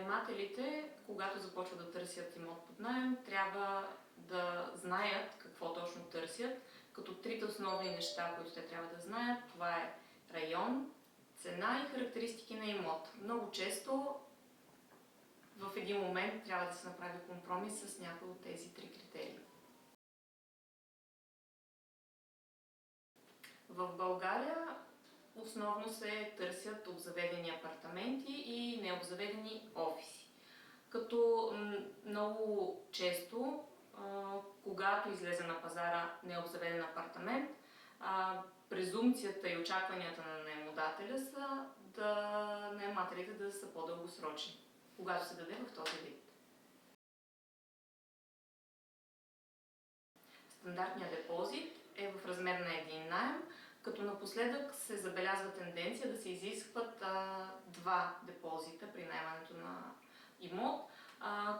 Наемателите, когато започват да търсят имот под наем, трябва да знаят какво точно търсят, като трите основни неща, които те трябва да знаят, това е район, цена и характеристики на имот. Много често в един момент трябва да се направи компромис с някои от тези три критерии. В България основно се търсят обзаведени апартаменти и необзаведени офиси. Като много често, когато излезе на пазара необзаведен апартамент, презумпцията и очакванията на наемодателя са наемателите да са по-дългосрочни, когато се даде в този вид. Стандартният депозит е в размер на един наем, като напоследък се забелязва тенденция да се изискват два депозита при наемането на имот,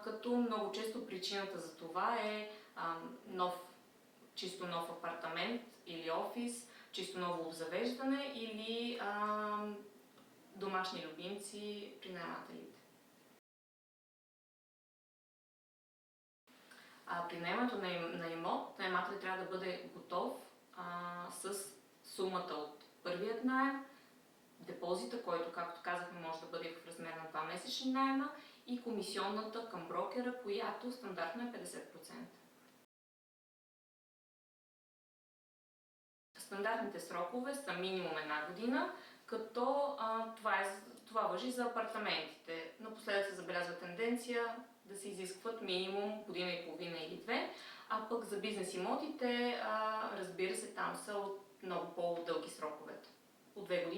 като много често причината за това е чисто нов апартамент или офис, чисто ново обзавеждане или домашни любимци при наемателите. При наемането на имот, наемателят трябва да бъде готов с сумата от първият наем, депозита, който, както казахме, може да бъде в размер на 2 месечни наема и комисионната към брокера, която стандартно е 50%. Стандартните срокове са минимум 1 година, като това важи за апартаментите. Напоследък се забелязва тенденция да се изискват минимум година и половина или 2, а пък за бизнес имотите, разбира се, там са от много по-дълги сроковете, от 2 години.